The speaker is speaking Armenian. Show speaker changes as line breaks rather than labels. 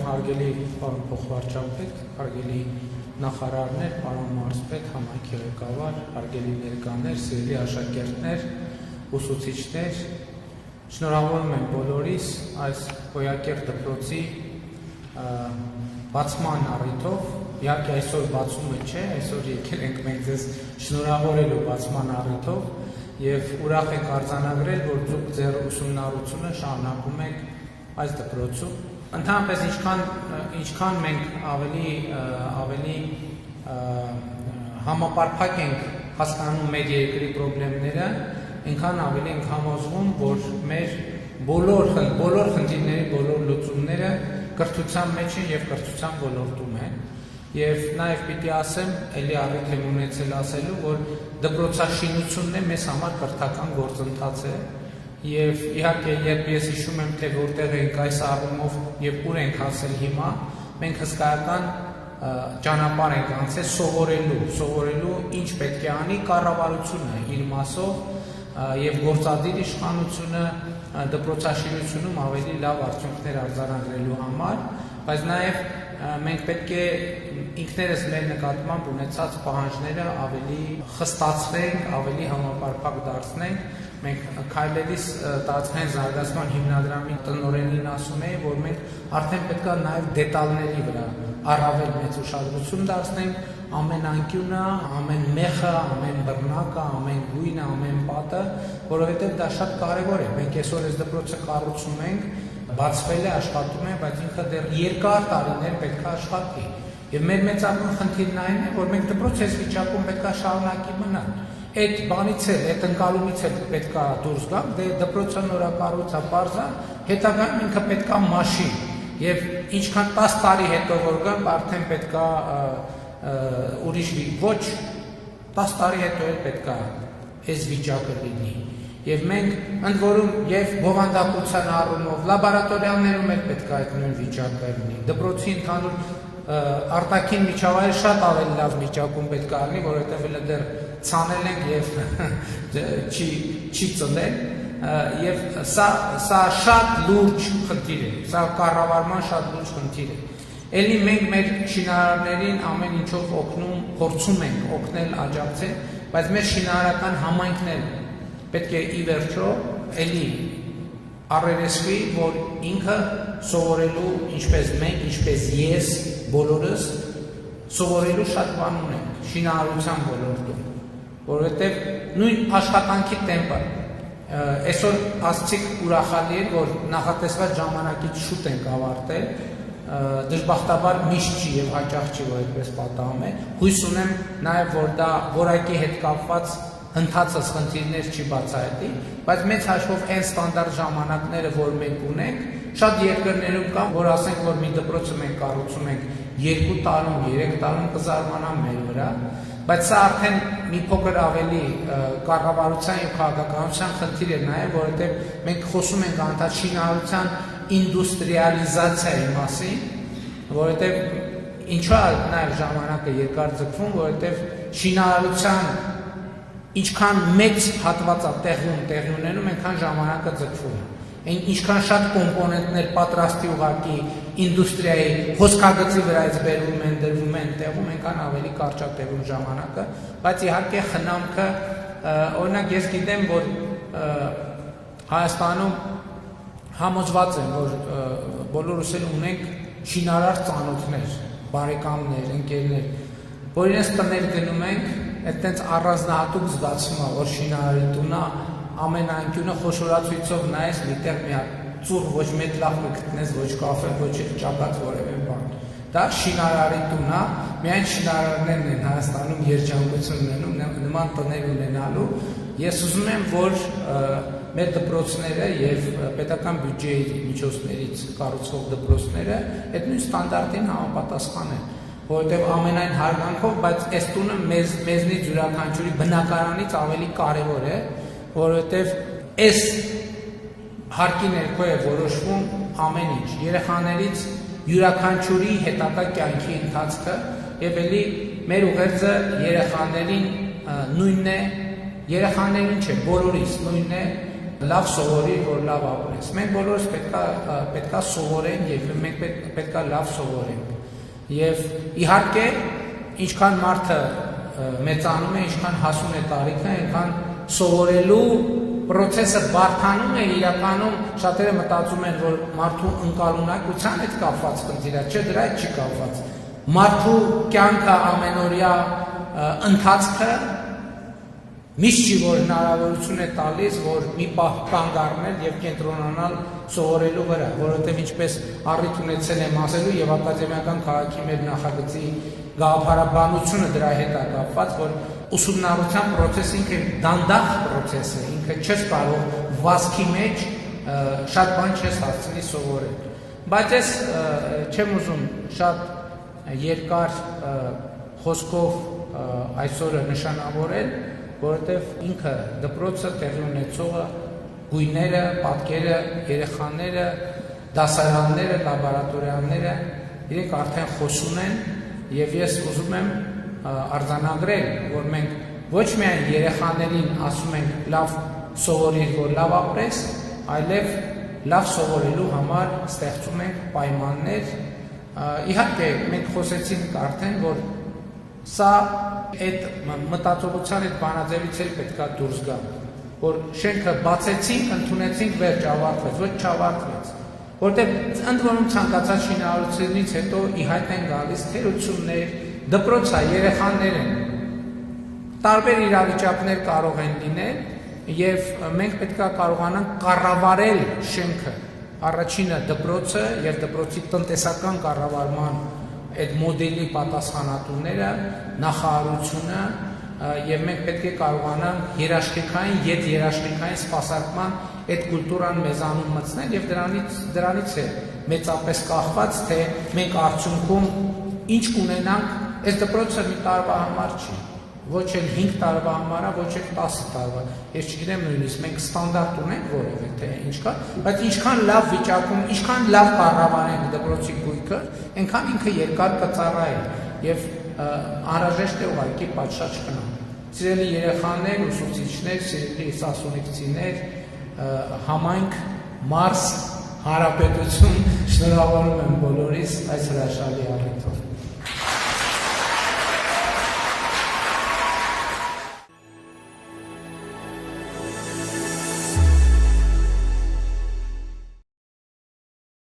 հարգելի պարոն փոխվարչապետ, հարգելի նախարարներ, պարոն մարզպետ, համայնքի ղեկավար, հարգելի ներկաներ, սիրելի աշակերտներ, ուսուցիչներ, շնորհավորում եմ բոլորիս այս Հոյակեր դպրոցի բացման առիթով, իհարկե այսօր բացումը չէ, այսօր եկել ենք մենք ձեզ շնորհավորելու բացման առիթով եւ ուրախ ենք արձանագրել, որ դուք ձեր ուսումնառությունը շարունակում եք այս դպրոցում։ Ընդհանրապես ինչքան մենք ավելի համապարփակ ենք հասկանում մեր երկրի խնդիրները, այնքան ավելի ենք համոզվում, որ մեր բոլոր խնդիրների բոլոր լուծումները կրթության մեջ են եւ կրթության ոլորտում են։ Եվ նաեւ պիտի ասեմ, ելի առիթ եմ ունեցել ասելու, որ դպրոցաշինությունն է մեզ համար կրթական գործընթաց է։ Եվ իհարկե, երբ ես հիշում եմ, թե որտեղ ենք այս առումով եւ ուր ենք հասել հիմա, մենք հսկայական ճանապարհ ենք անցել սովորելու ինչ պետք է անի կառավարությունը իր մասով եւ գործադիր իշխանությունը դպրոցաշինությունում ավելի լավ արդյունքներ արձանագրելու համար, բայց նաեւ մենք պետք է ինքներս մեր նկատմամբ ունեցած պահանջները ավելի խստացնենք, ավելի համապարփակ դարձնենք։ Մենք քայլելիս տարածքային զարգացման հիմնադրամի տնօրենին ասում էի, որ մենք արդեն պետք է նաև դետալների վրա առավել մեծ ուշադրություն դարձնենք, ամեն անկյունը, ամեն մեխը, ամեն բռնակը, ամեն գույնը, ամեն պատը, որովհետև դա շատ կարևոր է։ Մենք այսօր այս դպրոցը կառուցում ենք, բացվել է, աշխատում է, բայց ինքը դեռ երկար տարիներ պետք է աշխատի։ Եվ մեր մեծագույն խնդիրն այն է, որ մենք դպրոց այս վիճակում պետք է շարունակի մնալ։ Այդ բանից էլ, այդ ընկալումից էլ պետք է դուրս գանք, դե դպրոցը նորակառուցա, պարզա, հետագայում ինքը պետք է մաշի։ Եվ ինչքան 10 տարի հետո որ գանք, արդեն պետք է ուրիշ ոչ 10 տարի հետո էլ պետք է այս վիճակը լինի։ Եվ մենք ընդ որում եւ բովանդակության առումով լաբորատորիաներում էլ պետք է այդ նույն վիճակը լինի։ Դպրոցի ընդհանուր արտաքին միջավայրը շատ ավելի լավ վիճակում պետք է լինի, որովհետեւ էլ դեռ ցանել ենք եւ չի ծնել եւ սա շատ լուրջ խնդիր է, սա կառավարման շատ լուրջ խնդիր է։ Էլի մենք մեր շինարարներին ամեն ինչով փորձում ենք օգնել, աջակցել, բայց մեր շինարարական համայնքն պետք է ի վերջո էլի առերեսվի, որ ինքը սովորելու, ինչպես մենք, ինչպես ես, բոլորս սովորելու շատ բան ունենք շինարարության ոլորտում, որովհետև նույն աշխատանքի տեմպը այսօր ասցիք ուրախալի է, որ նախատեսված ժամանակից շուտ ենք ավարտել, դժբախտաբար միշտ չի եւ հաճախ չի, որ այդպես պատահում է։ Հույս ունեմ նաեւ, որ դա որակի հետ կապված հնդածս խնդիրներ չի բացահայտի, բայց մեծ հաշվով այն ստանդարտ ժամանակները, որ մենք ունենք, շատ երկրներում կան, որ ասենք, որ մի դպրոցը մենք կառուցում ենք 2 տարում, 3 տարում կզարմանա մեր վրա, բայց սա արդեն մի փոքր ավելի կառավարության եւ քաղաքականության խնդիր է նաեւ, որովհետեւ մենք խոսում ենք անդադ շինարարության ինդուստրիալիզացիայի մասին, որովհետեւ ինչու է նաեւ ժամանակը երկար ձգվում, որովհետեւ շինարարության ինչքան մեծ հատվածա տեղի ունենում, այնքան ժամանակը ձգվում է։ Ինչքան շատ կոմպոնենտներ պատրաստի ուղղակի ինդուստրիայի հոսքագծի վրայից բերվում են, դրվում են տեղում, այնքան ավելի կարճատևում ժամանակը, բայց իհարկե խնամքը, օրինակ ես գիտեմ, որ Հայաստանում համոզված եմ, որ բոլորս էլ ունենք շինարար ծանոթներ, բարեկամներ, ընկերներ, որ իրենց տներ գնում ենք, այդտենց առանձնահատուկ զգացում է, որ շինարարի տունը ամեն անկյունը խոշորացույցով նայես, միտեղ մի հատ ծուռ ոչ մեծ լավ կգտնես, ոչ կաֆե, ոչ ճակած որևէ բան։ Դա շինարարի տուն է, միայն շինարարներն են Հայաստանում երջանկություն ունենում նման տներ ունենալու։ Ես ուզում եմ, որ մեր դպրոցները եւ պետական բյուջեի միջոցներից կառուցվող դպրոցները այդ նույն ստանդարտին համապատասխանեն, որովհետեւ ամենայն հարգանքով, բայց այս տունը մեզնից յուրաքանչյուրի բնակարանից ավելի կարեւոր է, որովհետև այս հարկի ներքո է որոշվում ամեն ինչ, երեխաներից յուրաքանչյուրի հետագա կյանքի ընթացքը եւ էլի մեր ուղերձը երեխաներին նույնն է, երեխաներին չէ, բոլորիս նույնն է, լավ սովորի, որ լավ ապրես։ Մենք բոլորս պետքա սովորենք եւ մենք պետքա լավ սովորենք։ Եվ իհարկե, ինչքան մարդը մեծանում է, ինչքան հասուն է տարիքը, այնքան սովորելու process-ը բարդանում է, իրականում շատերը մտածում են, որ մարդու ընկալունակության հետ կապված խնդիր է, չէ, դրա հետ չի կապված։ Մարդու կյանքը ամենօրյա ընթացքը միշտ չի, որ հնարավորություն է տալիս, որ մի պահ կանգ առնել եւ կենտրոնանալ սովորելու վրա, որովհետեւ ինչպես առիթ ունեցել եմ ասելու եւ ակադեմիական քաղաքի մեր նախագծի գաղափարաբանությունը դրա հետ է կապված, որ ուսումնառության process-ը ինքը դանդաղ process է, ինքը չես կարող վազքի մեջ շատ բան չես հասցնի սովորել։ Բայց ես չեմ ուզում շատ երկար խոսքով այսօրը նշանավորել, որովհետև ինքը դպրոցը տեղի ունեցողը, գույները, պատկերը, երեխաները, դասարանները, լաբորատորիաները իրենք արդեն խոսում են եւ ես ուզում եմ արձանագրել, որ մենք ոչ միայն երեխաներին ասում ենք լավ սովորիր, որ լավ ապրես, այլև լավ սովորելու համար ստեղծում ենք պայմաններ։ Իհարկե մենք խոսեցինք արդեն, որ սա այդ մտածողության այդ բանաձևից էլ պետքա դուրս գա, որ շենքը բացեցինք, ընդունեցինք, վերջ ավարտվեց, ոչ չավարտվեց, որտեղ ընդ որում ցանկացած շինարարությունից հետո ի հայտ են գալիս թերություններ, դպրոցը երեխաներ են, տարբեր իրավիճակներ կարող են լինել եւ մենք պետքա կարողանանք կառավարել շենքը, առաջինը դպրոցը եւ դպրոցի տնտեսական կառավարման այդ մոդելի պատասխանատուները, նախարարությունը եւ մենք պետք է կարողանանք երաշխիքային, երաշխիքային սպասարկման այդ կուլտուրան մեզանում մտցնել եւ դրանից է մեծապես կախված, թե մենք արդյունքում ինչ կունենանք, այս դպրոցը մի տարվա համար չի, ոչ էլ 5 տարվա համար, ոչ էլ 10 տարվա։ Ես չգիտեմ նույնիսկ մենք ստանդարտ ունենք որևէ թե ինչքան, բայց ինչքան լավ վիճակում, ինչքան լավ կառավարենք դպրոցի գույքը, այնքան ինքը երկար կծառայի եւ անհրաժեշտ է ուղղակի պատշաճ գնալ։ Սիրելի երեխաներ, ուսուցիչներ, սիրելի սասունիկցիներ, համայնք, մարզ, հանրապետություն, շնորհավորում եմ բոլորիս այս հրաշալի առիթով։